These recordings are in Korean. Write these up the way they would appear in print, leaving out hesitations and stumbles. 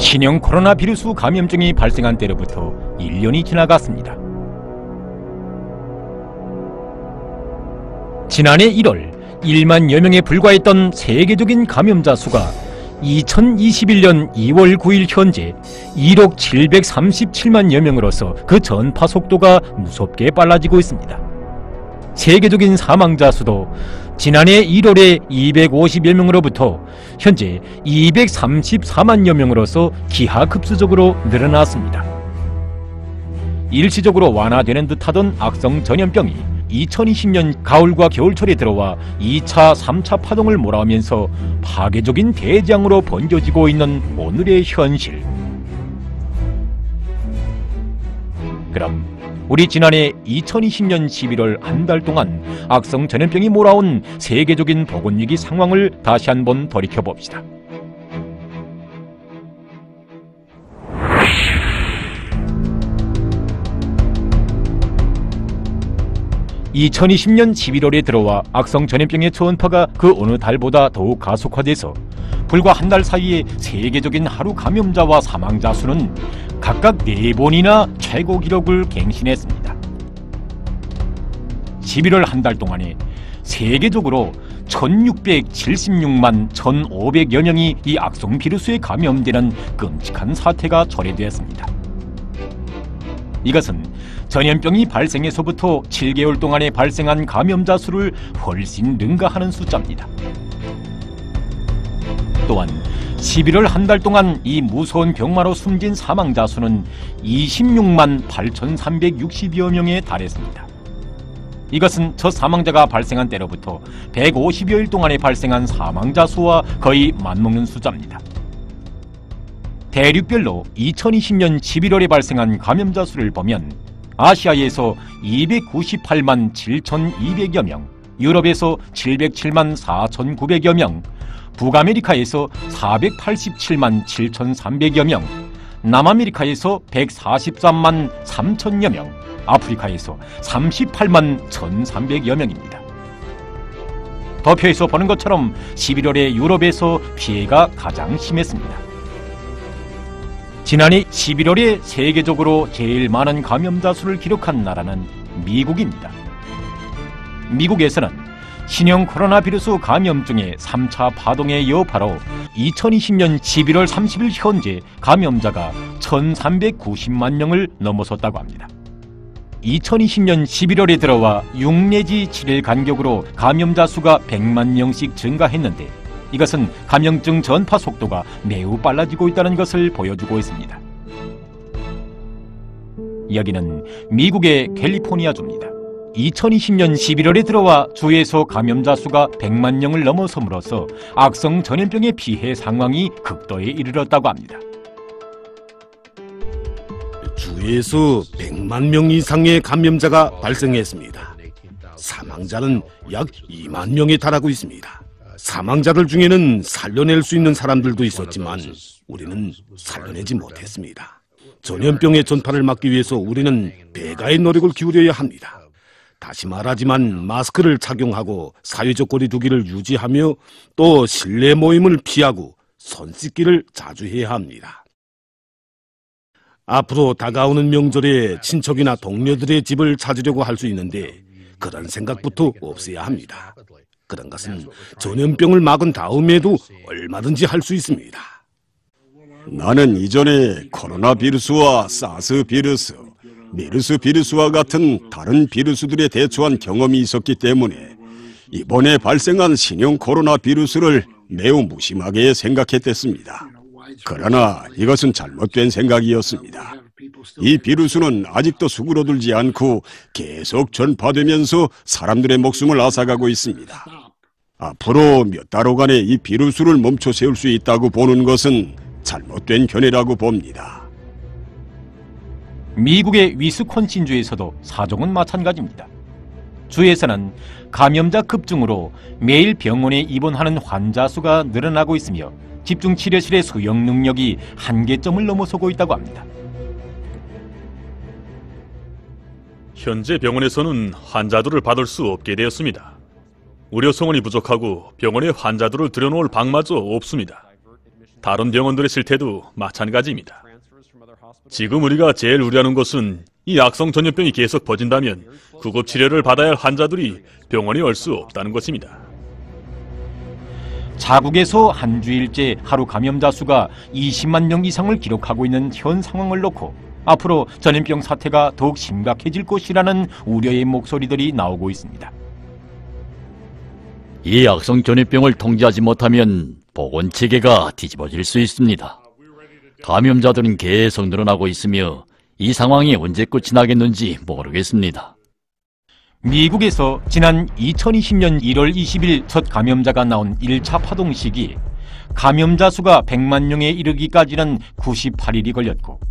신형 코로나 비루스 감염증이 발생한 때로부터 1년이 지나갔습니다. 지난해 1월 1만여 명에 불과했던 세계적인 감염자 수가 2021년 2월 9일 현재 1억 737만여 명으로서 그 전파 속도가 무섭게 빨라지고 있습니다. 세계적인 사망자 수도 지난해 1월에 250여 명으로부터 현재 234만여 명으로서 기하급수적으로 늘어났습니다. 일시적으로 완화되는 듯하던 악성 전염병이 2020년 가을과 겨울철에 들어와 2차, 3차 파동을 몰아오면서 파괴적인 대장으로 번져지고 있는 오늘의 현실. 그럼 우리 지난해 2020년 11월 한 달 동안 악성 전염병이 몰아온 세계적인 보건위기 상황을 다시 한번 돌이켜봅시다. (2020년 11월에) 들어와 악성 전염병의 전파가 그 어느 달보다 더욱 가속화돼서 불과 한 달 사이에 세계적인 하루 감염자와 사망자 수는 각각 4번이나 최고 기록을 갱신했습니다. 11월 한 달 동안에 세계적으로 1676만 1500여 명이 이 악성 비루스에 감염되는 끔찍한 사태가 초래되었습니다. 이것은 전염병이 발생해서부터 7개월 동안에 발생한 감염자 수를 훨씬 능가하는 숫자입니다. 또한 11월 한 달 동안 이 무서운 병마로 숨진 사망자 수는 26만 8,360여 명에 달했습니다. 이것은 저 사망자가 발생한 때로부터 150여일 동안에 발생한 사망자 수와 거의 맞먹는 숫자입니다. 대륙별로 2020년 11월에 발생한 감염자 수를 보면 아시아에서 298만 7,200여 명, 유럽에서 707만 4,900여 명, 북아메리카에서 487만 7,300여 명, 남아메리카에서 143만 3천여 명, 아프리카에서 38만 1,300여 명입니다. 도표에서 보는 것처럼 11월에 유럽에서 피해가 가장 심했습니다. 지난해 11월에 세계적으로 제일 많은 감염자 수를 기록한 나라는 미국입니다. 미국에서는 신형 코로나 비루스 감염증의 3차 파동의 여파로 2020년 11월 30일 현재 감염자가 1,390만 명을 넘어섰다고 합니다. 2020년 11월에 들어와 6 내지 7일 간격으로 감염자 수가 100만 명씩 증가했는데 이것은 감염증 전파 속도가 매우 빨라지고 있다는 것을 보여주고 있습니다. 여기는 미국의 캘리포니아주입니다. 2020년 11월에 들어와 주에서 감염자 수가 100만 명을 넘어섬으로써 악성 전염병의 피해 상황이 극도에 이르렀다고 합니다. 주에서 100만 명 이상의 감염자가 발생했습니다. 사망자는 약 2만 명에 달하고 있습니다. 사망자들 중에는 살려낼 수 있는 사람들도 있었지만 우리는 살려내지 못했습니다. 전염병의 전파를 막기 위해서 우리는 배가의 노력을 기울여야 합니다. 다시 말하지만 마스크를 착용하고 사회적 거리 두기를 유지하며 또 실내 모임을 피하고 손 씻기를 자주 해야 합니다. 앞으로 다가오는 명절에 친척이나 동료들의 집을 찾으려고 할 수 있는데 그런 생각부터 없애야 합니다. 그런 것은 전염병을 막은 다음에도 얼마든지 할 수 있습니다. 나는 이전에 코로나 비루스와 사스 비루스, 메르스 비루스와 같은 다른 비루스들에 대처한 경험이 있었기 때문에 이번에 발생한 신형 코로나 비루스를 매우 무심하게 생각했댔습니다. 그러나 이것은 잘못된 생각이었습니다. 이 비루스는 아직도 수그러들지 않고 계속 전파되면서 사람들의 목숨을 앗아가고 있습니다. 앞으로 몇 달 후간에 이 비루스를 멈춰 세울 수 있다고 보는 것은 잘못된 견해라고 봅니다. 미국의 위스콘신주에서도 사정은 마찬가지입니다. 주에서는 감염자 급증으로 매일 병원에 입원하는 환자 수가 늘어나고 있으며 집중치료실의 수용 능력이 한계점을 넘어서고 있다고 합니다. 현재 병원에서는 환자들을 받을 수 없게 되었습니다. 의료 성원이 부족하고 병원에 환자들을 들여놓을 방마저 없습니다. 다른 병원들의 실태도 마찬가지입니다. 지금 우리가 제일 우려하는 것은 이 악성 전염병이 계속 퍼진다면 구급 치료를 받아야 할 환자들이 병원에 올 수 없다는 것입니다. 자국에서 한 주일째 하루 감염자 수가 20만 명 이상을 기록하고 있는 현 상황을 놓고 앞으로 전염병 사태가 더욱 심각해질 것이라는 우려의 목소리들이 나오고 있습니다. 이 악성 전염병을 통제하지 못하면 보건체계가 뒤집어질 수 있습니다. 감염자들은 계속 늘어나고 있으며 이 상황이 언제 끝이 나겠는지 모르겠습니다. 미국에서 지난 2020년 1월 20일 첫 감염자가 나온 1차 파동 시기 감염자 수가 100만 명에 이르기까지는 98일이 걸렸고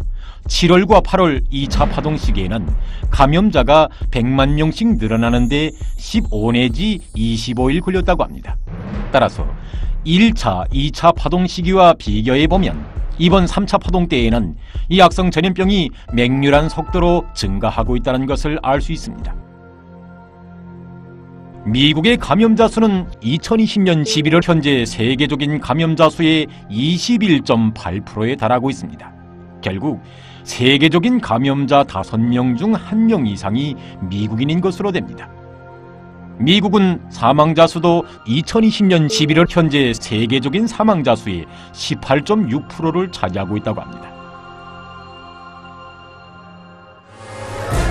7월과 8월 2차 파동 시기에는 감염자가 100만 명씩 늘어나는데 15 내지 25일 걸렸다고 합니다. 따라서 1차, 2차 파동 시기와 비교해보면 이번 3차 파동 때에는 이 악성 전염병이 맹렬한 속도로 증가하고 있다는 것을 알 수 있습니다. 미국의 감염자 수는 2020년 11월 현재 세계적인 감염자 수의 21.8%에 달하고 있습니다. 결국 세계적인 감염자 5명 중 1명 이상이 미국인인 것으로 됩니다. 미국은 사망자 수도 2020년 11월 현재 세계적인 사망자 수의 18.6%를 차지하고 있다고 합니다.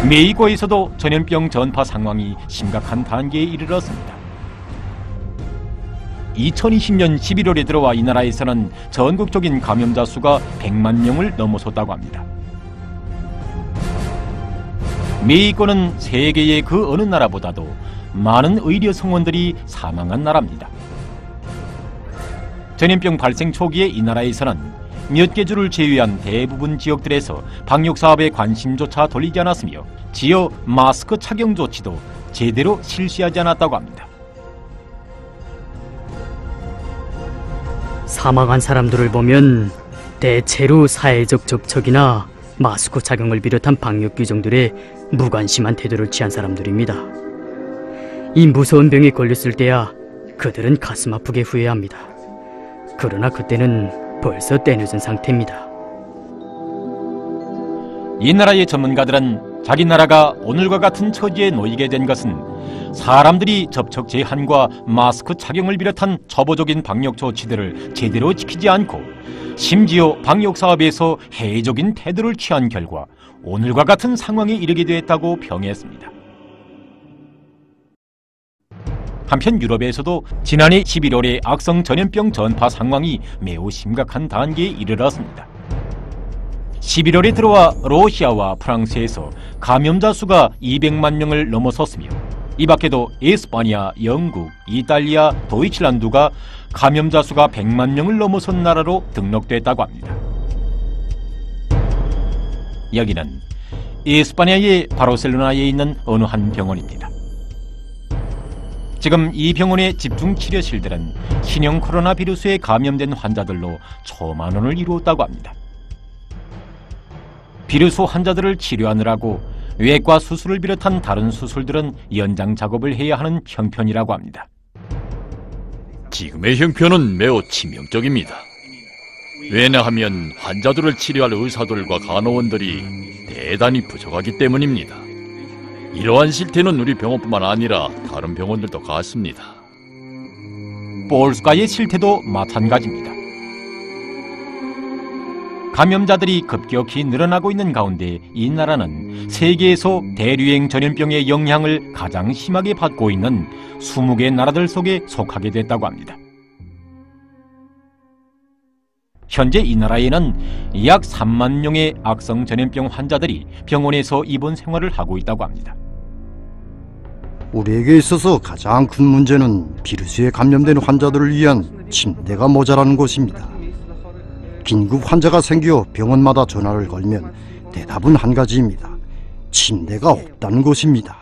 미국에서도 전염병 전파 상황이 심각한 단계에 이르렀습니다. 2020년 11월에 들어와 이 나라에서는 전국적인 감염자 수가 100만 명을 넘어섰다고 합니다. 미국은 세계의 그 어느 나라보다도 많은 의료 성원들이 사망한 나라입니다. 전염병 발생 초기에 이 나라에서는 몇 개 주를 제외한 대부분 지역들에서 방역사업에 관심조차 돌리지 않았으며 지역 마스크 착용 조치도 제대로 실시하지 않았다고 합니다. 사망한 사람들을 보면 대체로 사회적 접촉이나 마스크 착용을 비롯한 방역 규정들에 무관심한 태도를 취한 사람들입니다. 이 무서운 병에 걸렸을 때야 그들은 가슴 아프게 후회합니다. 그러나 그때는 벌써 때늦은 상태입니다. 이 나라의 전문가들은 자기 나라가 오늘과 같은 처지에 놓이게 된 것은 사람들이 접촉 제한과 마스크 착용을 비롯한 초보적인 방역 조치들을 제대로 지키지 않고 심지어 방역 사업에서 해이적인 태도를 취한 결과 오늘과 같은 상황에 이르게 됐다고 평했습니다. 한편 유럽에서도 지난해 11월에 악성 전염병 전파 상황이 매우 심각한 단계에 이르렀습니다. 11월에 들어와 러시아와 프랑스에서 감염자 수가 200만 명을 넘어섰으며 이 밖에도 에스파냐, 영국, 이탈리아, 도이칠란드가 감염자 수가 100만 명을 넘어선 나라로 등록됐다고 합니다. 여기는 에스파냐의 바르셀로나에 있는 어느 한 병원입니다. 지금 이 병원의 집중 치료실들은 신형 코로나 비루스에 감염된 환자들로 초만원을 이루었다고 합니다. 비루스 환자들을 치료하느라고 외과 수술을 비롯한 다른 수술들은 연장 작업을 해야 하는 형편이라고 합니다. 지금의 형편은 매우 치명적입니다. 왜냐하면 환자들을 치료할 의사들과 간호원들이 대단히 부족하기 때문입니다. 이러한 실태는 우리 병원뿐만 아니라 다른 병원들도 같습니다. 볼스가의 실태도 마찬가지입니다. 감염자들이 급격히 늘어나고 있는 가운데 이 나라는 세계에서 대류행 전염병의 영향을 가장 심하게 받고 있는 20개 나라들 속에 속하게 됐다고 합니다. 현재 이 나라에는 약 3만 명의 악성 전염병 환자들이 병원에서 입원 생활을 하고 있다고 합니다. 우리에게 있어서 가장 큰 문제는 비루스에 감염된 환자들을 위한 침대가 모자라는 것입니다. 긴급 환자가 생겨 병원마다 전화를 걸면 대답은 한 가지입니다. 침대가 없다는 것입니다.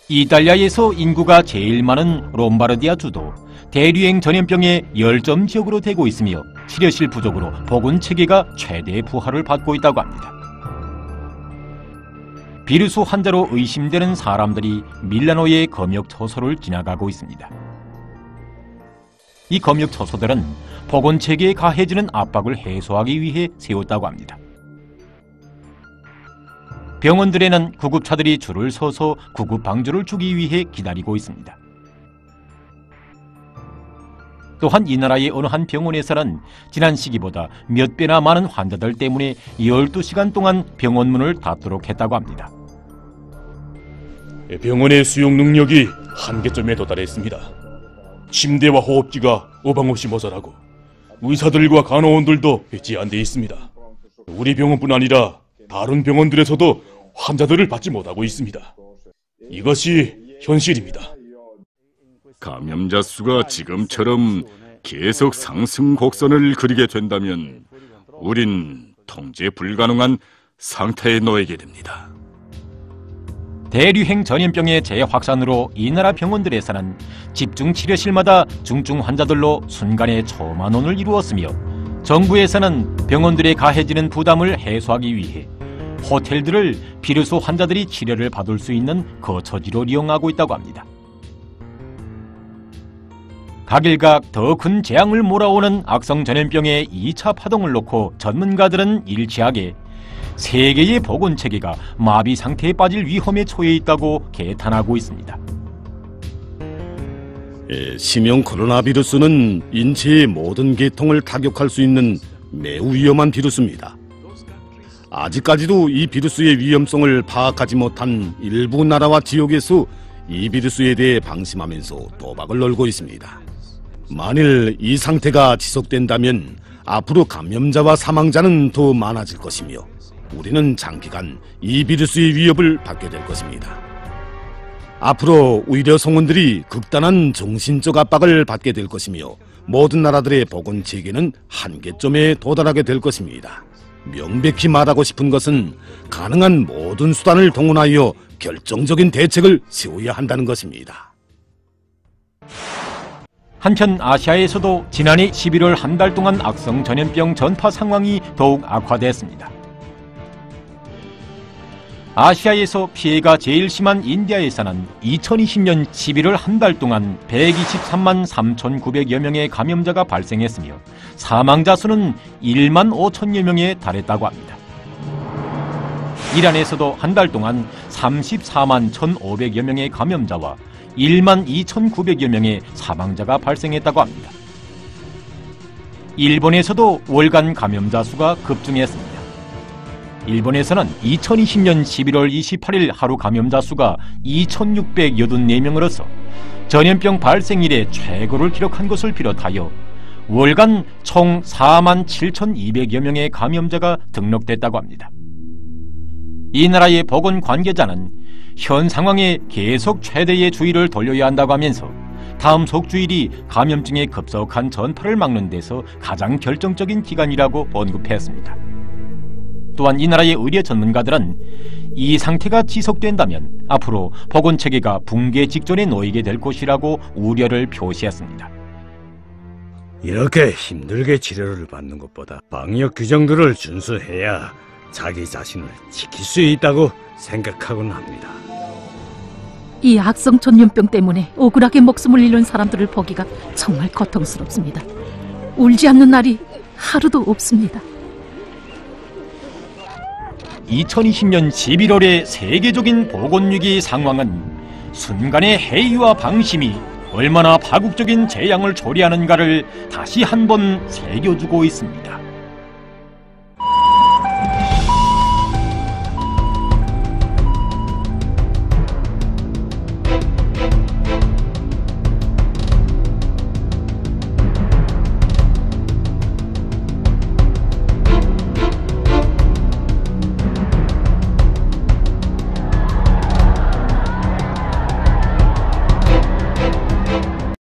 이탈리아에서 인구가 제일 많은 롬바르디아 주도 대류행 전염병의 열점 지역으로 되고 있으며 치료실 부족으로 보건체계가 최대 부하를 받고 있다고 합니다. 비루스 환자로 의심되는 사람들이 밀라노의 검역 처소를 지나가고 있습니다. 이 검역 처소들은 보건체계에 가해지는 압박을 해소하기 위해 세웠다고 합니다. 병원들에는 구급차들이 줄을 서서 구급 방주를 주기 위해 기다리고 있습니다. 또한 이 나라의 어느 한 병원에서는 지난 시기보다 몇 배나 많은 환자들 때문에 12시간 동안 병원 문을 닫도록 했다고 합니다. 병원의 수용 능력이 한계점에 도달했습니다. 침대와 호흡기가 어방없이 모자라고 의사들과 간호원들도 제한되어 있습니다. 우리 병원뿐 아니라 다른 병원들에서도 환자들을 받지 못하고 있습니다. 이것이 현실입니다. 감염자 수가 지금처럼 계속 상승 곡선을 그리게 된다면 우린 통제 불가능한 상태에 놓이게 됩니다. 대류행 전염병의 재확산으로 이 나라 병원들에서는 집중 치료실마다 중증 환자들로 순간에 초만원을 이루었으며, 정부에서는 병원들에 가해지는 부담을 해소하기 위해 호텔들을 비루스 환자들이 치료를 받을 수 있는 거처지로 이용하고 있다고 합니다. 각일각 더 큰 재앙을 몰아오는 악성 전염병의 2차 파동을 놓고 전문가들은 일치하게 세계의 보건체계가 마비 상태에 빠질 위험에 처해 있다고 개탄하고 있습니다. 심형 코로나 비루스는 인체의 모든 계통을 타격할 수 있는 매우 위험한 비루스입니다. 아직까지도 이 비루스의 위험성을 파악하지 못한 일부 나라와 지역에서 이 비루스에 대해 방심하면서 도박을 놀고 있습니다. 만일 이 상태가 지속된다면 앞으로 감염자와 사망자는 더 많아질 것이며 우리는 장기간 이 비루스의 위협을 받게 될 것입니다. 앞으로 의료 성원들이 극단한 정신적 압박을 받게 될 것이며 모든 나라들의 보건체계는 한계점에 도달하게 될 것입니다. 명백히 말하고 싶은 것은 가능한 모든 수단을 동원하여 결정적인 대책을 세워야 한다는 것입니다. 한편 아시아에서도 지난해 11월 한 달 동안 악성 전염병 전파 상황이 더욱 악화됐습니다. 아시아에서 피해가 제일 심한 인디아에서는 2020년 11월 한 달 동안 123만 3,900여 명의 감염자가 발생했으며 사망자 수는 1만 5천여 명에 달했다고 합니다. 이란에서도 한 달 동안 34만 1,500여 명의 감염자와 1만 2,900여 명의 사망자가 발생했다고 합니다. 일본에서도 월간 감염자 수가 급증했습니다. 일본에서는 2020년 11월 28일 하루 감염자 수가 2,684명으로서 전염병 발생 이래 최고를 기록한 것을 비롯하여 월간 총 4만 7,200여 명의 감염자가 등록됐다고 합니다. 이 나라의 보건 관계자는 현 상황에 계속 최대의 주의를 돌려야 한다고 하면서 다음 속주일이 감염증의 급속한 전파를 막는 데서 가장 결정적인 기간이라고 언급했습니다. 또한 이 나라의 의료 전문가들은 이 상태가 지속된다면 앞으로 보건체계가 붕괴 직전에 놓이게 될 것이라고 우려를 표시했습니다. 이렇게 힘들게 치료를 받는 것보다 방역 규정들을 준수해야 자기 자신을 지킬 수 있다고 생각하곤 합니다. 이 악성 전염병 때문에 억울하게 목숨을 잃는 사람들을 보기가 정말 고통스럽습니다. 울지 않는 날이 하루도 없습니다. 2020년 11월의 세계적인 보건위기 상황은 순간의 해이와 방심이 얼마나 파국적인 재앙을 초래하는가를 다시 한번 새겨주고 있습니다.